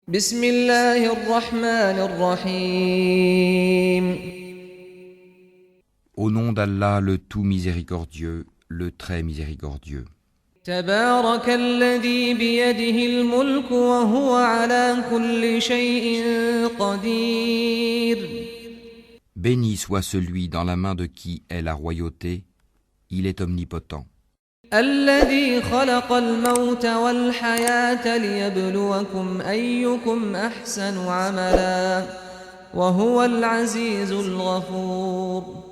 بسم الله الرحمن الرحيم Au nom d'Allah, le tout miséricordieux, le très miséricordieux. تبارك الذي بيده الملك وهو على كل شيء قدير Béni soit celui dans la main de qui est la royauté, il est omnipotent. الذي خلق الموت والحياة ليبلوكم أيكم أحسن عملا وهو العزيز الغفور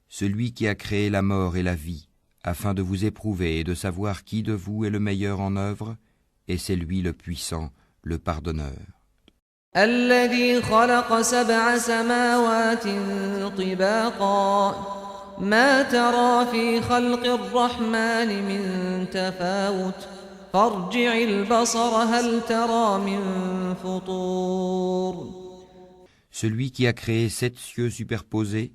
Celui qui a créé la mort et la vie, afin de vous éprouver et de savoir qui de vous est le meilleur en œuvre, et c'est lui le puissant, le pardonneur. الذي خلق سبع سماوات طباقا ما ترى في خلق الرحمن من تفاوت فارجع البصر هل ترى من فطور Celui qui a créé 7 cieux superposés,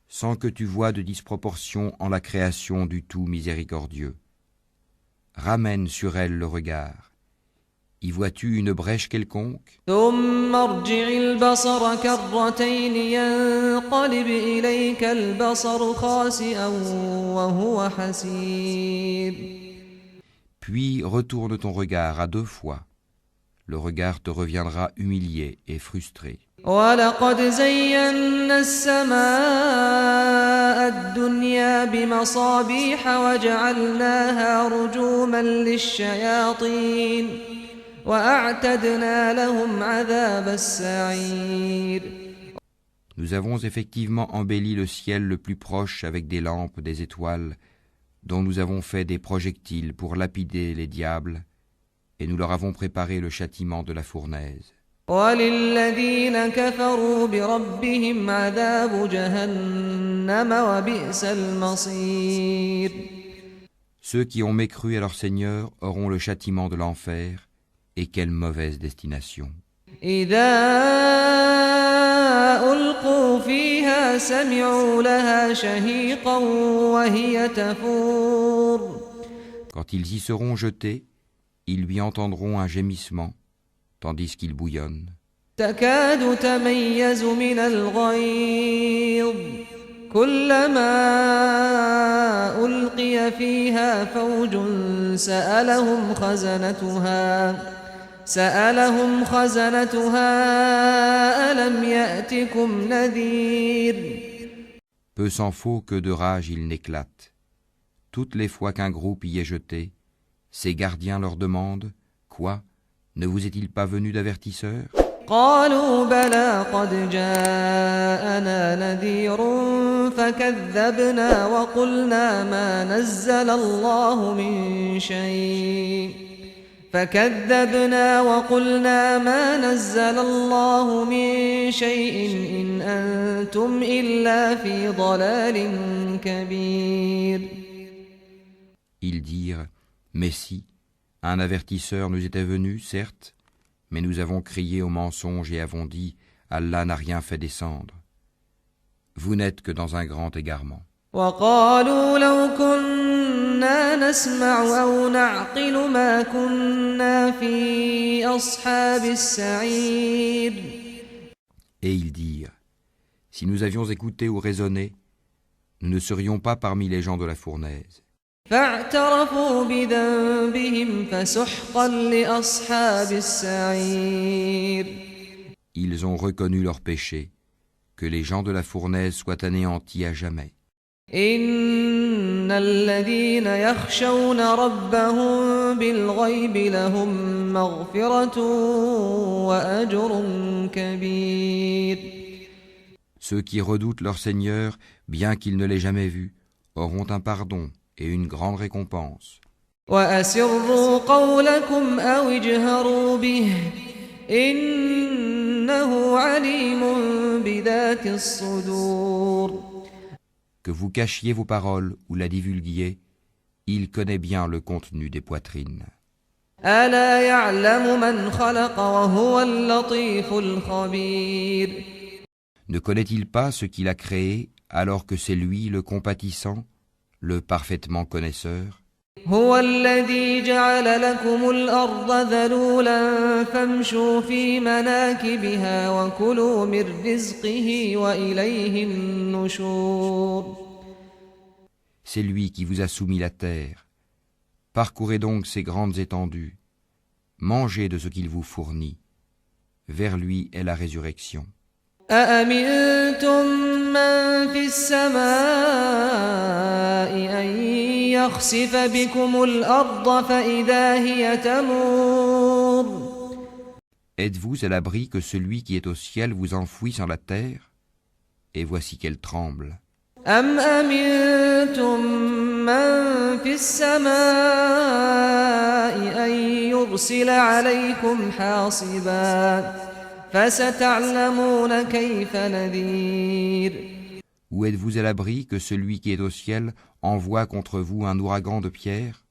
sans que tu vois de disproportion en la création du tout miséricordieux. Ramène sur elle le regard. Y vois-tu une brèche quelconque? ثم ارجع البصر كرتين ينقلب إليك البصر خاسئا وهو حسير Puis retourne ton regard à 2 fois. Le regard te reviendra humilié et frustré. ولقد زينا السماء الدنيا بمصابيح وجعلناها رجوما للشياطين وأعتدنا لهم عذاب السعير Nous avons effectivement embelli le ciel le plus proche avec des lampes, des étoiles, dont nous avons fait des projectiles pour lapider les diables, et nous leur avons préparé le châtiment de la fournaise. وللذين كفروا بربهم عذاب جهنم وبئس المصير Ceux qui ont mécru à leur Seigneur auront le châtiment de l'enfer, et quelle mauvaise destination. إذا ألقوا فيها سمعوا لها شهيقا وهي تفور Quand ils y seront jetés, ils lui entendront un gémissement, tandis qu'il bouillonne. تكاد تميز من الغيظ كلما ألقي فيها فوج سألهم خزنتها ألم يأتكم نذير Peu s'en faut que de rage il n'éclate. Toutes les fois qu'un groupe y est jeté, ses gardiens leur demandent « Quoi? Ne vous est-il pas venu d'avertisseur ?» قالوا بلى قد جاءنا نذير فكذبنا وقلنا ما نزل الله من شيء إن أنتم إلا في ضلال كبير Ils dirent « Mais si, un avertisseur nous était venu, certes, mais nous avons crié au mensonge et avons dit « Allah n'a rien fait descendre. » Vous n'êtes que dans un grand égarement. وقالوا لو كنا نسمع أو نعقل ما كنا في أصحاب السعير Et ils dirent « Si nous avions écouté ou raisonné, nous ne serions pas parmi les gens de la fournaise. » فاعترفوا بذنبهم فسحقا لأصحاب السعير Ils ont reconnu leur péché, que les gens de la fournaise soient anéantis à jamais. إن الذين يخشون ربهم بالغيب لهم مغفرة وأجر كبير Ceux qui redoutent leur Seigneur, bien qu'ils ne l'aient jamais vu, auront un pardon et une grande récompense. وأسروا قولكم أو اجهروا به إنه عليم بذات الصدور Que vous cachiez vos paroles ou la divulguiez, il connaît bien le contenu des poitrines. ألا يعلم من خلق وهو اللطيف الخبير Ne connaît-il pas ce qu'il a créé alors que c'est lui le compatissant, le parfaitement connaisseur? هو الذي جعل لكم الأرض ذلولا فامشوا في مناكبها وكلوا من رزقه وإليه النشور. C'est lui qui vous a soumis la terre. Parcourez donc ces grandes étendues. Mangez de ce qu'il vous fournit. Vers lui est la résurrection. أأمنتم من في السماء أن يخسف بكم الأرض فإذا هي تمور. Êtes-vous à l'abri que celui qui est au ciel vous enfouisse en la terre? Et voici qu'elle tremble. أم أمنتم من في السماء أن يرسل عليكم حاصبا فستعلمون كيف نذير. Ou êtes-vous à l'abri que celui qui est au ciel envoie contre vous un ouragan de pierre?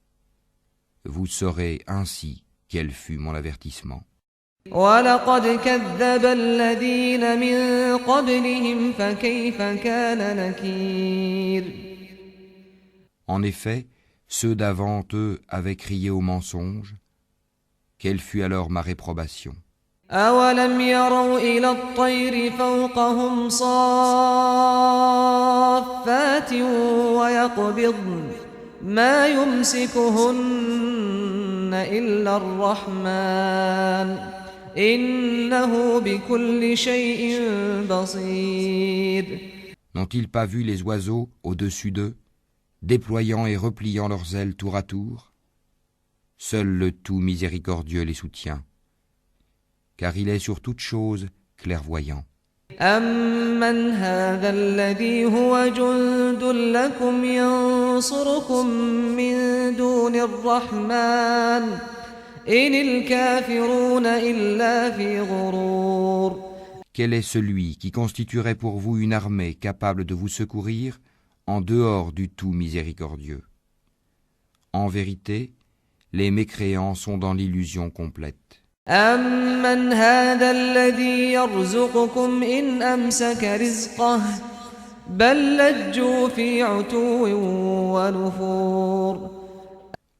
Vous saurez ainsi quel fut mon avertissement. وَلَقَدْ كَذَّبَ الَّذِينَ مِن قَبْلِهِمْ فَكَيْفَ كَانَ نَكِيرِ. En effet, ceux d'avant eux avaient crié au mensonge. Quelle fut alors ma réprobation? أَوَلَمْ يَرَوْا إِلَى الطَّيْرِ فَوْقَهُمْ صَافَّاتٍ وَيَقْبِضْنَ مَا يُمْسِكُهُنَّ إِلَّا الرَّحْمَنُ إِنَّهُ بِكُلِّ شَيْءٍ بَصِيرٌ. N'ont-ils pas vu les oiseaux au-dessus d'eux, déployant et repliant leurs ailes tour à tour? Seul le tout miséricordieux les soutient, car il est sur toute chose clairvoyant. أَمَّنْ هَذَا الَّذِي هُوَ جُندٌ لَكُمْ يَنصُرُكُم مِّن دُونِ الرَّحْمَنِ إِنِ الْكَافِرُونَ إِلَّا فِي غُرُورٍ. Quel est celui qui constituerait pour vous une armée capable de vous secourir en dehors du tout miséricordieux? En vérité, les mécréants sont dans l'illusion complète. أَمَّنْ هَذَا الَّذِي يَرْزُقُكُمْ إِنْ أَمْسَكَ رِزْقَهُ بَل لَّجُّوا فِي عُتُوٍّ وَنُفُورٍ.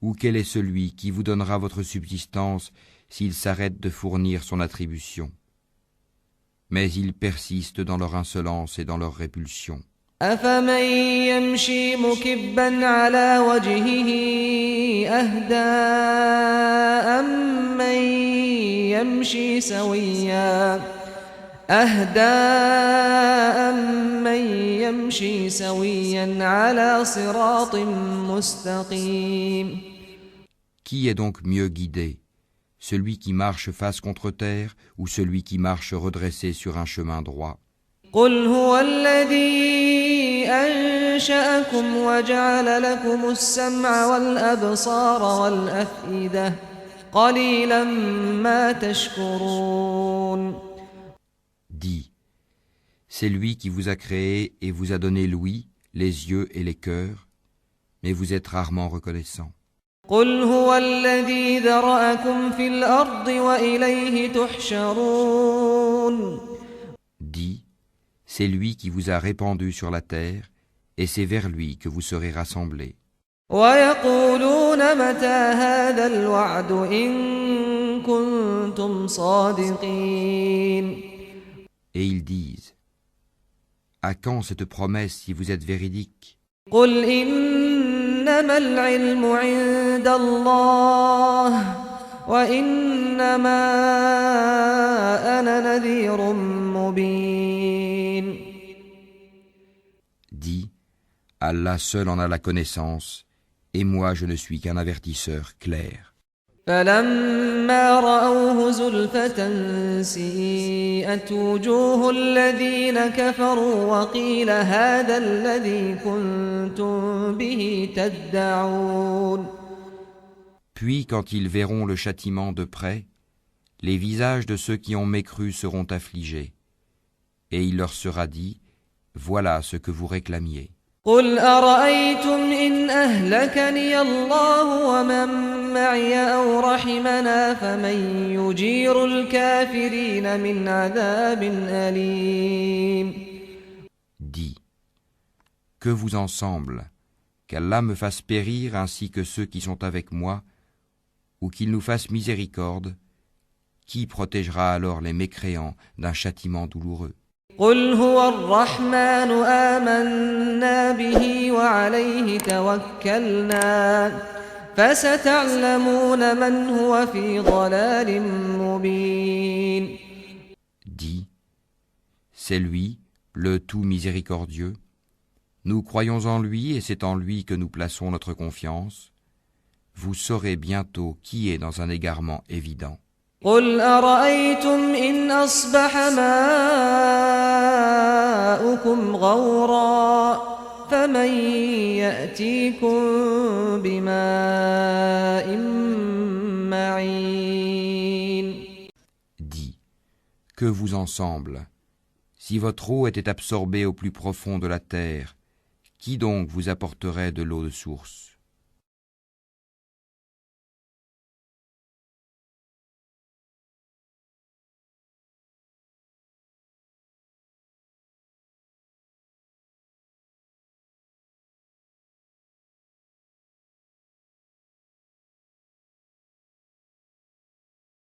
Ou quel est celui qui vous donnera votre subsistance s'il s'arrête de fournir son attribution? Mais ils persistent dans leur insolence et dans leur répulsion. أَفَمَن يَمْشِي مُكِبًّا عَلَى وَجْهِهِ أَهْدَىٰ أَمَّن يَمْشِي سَوِيًّا عَلَى صِرَاطٍ مُّسْتَقِيمٍ. Qui est donc mieux guidé, celui qui marche face contre terre ou celui qui marche redressé sur un chemin droit? قُلْ هُوَ الَّذِي أَنشَأَكُمْ وَجَعَلَ لَكُمُ السَّمْعَ وَالْأَبْصَارَ وَالْأَفْئِدَةَ قَلِيلًا مَا تَشْكُرُونَ. Dis, c'est lui qui vous a créé et vous a donné l'ouïe, les yeux et les cœurs, mais vous êtes rarement reconnaissants. قُلْ هُوَ الَّذِي ذَرَأَكُمْ فِي الْأَرْضِ وَإِلَيْهِ تُحْشَرُونَ. Dis, c'est lui qui vous a répandu sur la terre, et c'est vers lui que vous serez rassemblés. وَيَقُولُونَ مَتَى هَذَا الْوَعْدُ إِن كُنتُمْ صَادِقِينَ. Et ils disent, à quand cette promesse si vous êtes véridiques? قُلْ إِنَّمَا الْعِلْمُ عِندَ اللَّهِ وَإِنَّمَا أَنَا نَذِيرٌ مُّبِينٌ. Dis, Allah seul en a la connaissance, et moi je ne suis qu'un avertisseur clair. فَلَمَّا رَأَوْهُ زُلْفَةً سِيئَتْ وُجُوهُ الَّذِينَ كَفَرُوا وَقِيلَ هَذَا الَّذِي كُنتُم بِهِ تَدَّعُونَ. Puis quand ils verront le châtiment de près, les visages de ceux qui ont mécru seront affligés, et il leur sera dit, voilà ce que vous réclamiez. قُلْ أَرَأَيْتُمْ إِنْ أَهْلَكَنِيَ اللَّهُ وَمَن مَّعِيَ أَوْ رَحِمَنَا فَمَن يُجِيرُ الْكَافِرِينَ مِنْ عَذَابٍ أَلِيمٍ. Dis, que vous en semble, qu'Allah me fasse périr ainsi que ceux qui sont avec moi, ou qu'il nous fasse miséricorde, qui protégera alors les mécréants d'un châtiment douloureux? قل هو الرحمن آمنا به وعليه توكلنا فستعلمون من هو في ضلال مبين. Dis, c'est lui, le tout miséricordieux. Nous croyons en lui et c'est en lui que nous plaçons notre confiance. Vous saurez bientôt qui est dans un égarement évident. قل أرأيتم إن أصبح ماؤكم غورا فمن يأتيكم بماء معين. Dis, que vous en semble? Si votre eau était absorbée au plus profond de la terre, qui donc vous apporterait de l'eau de source?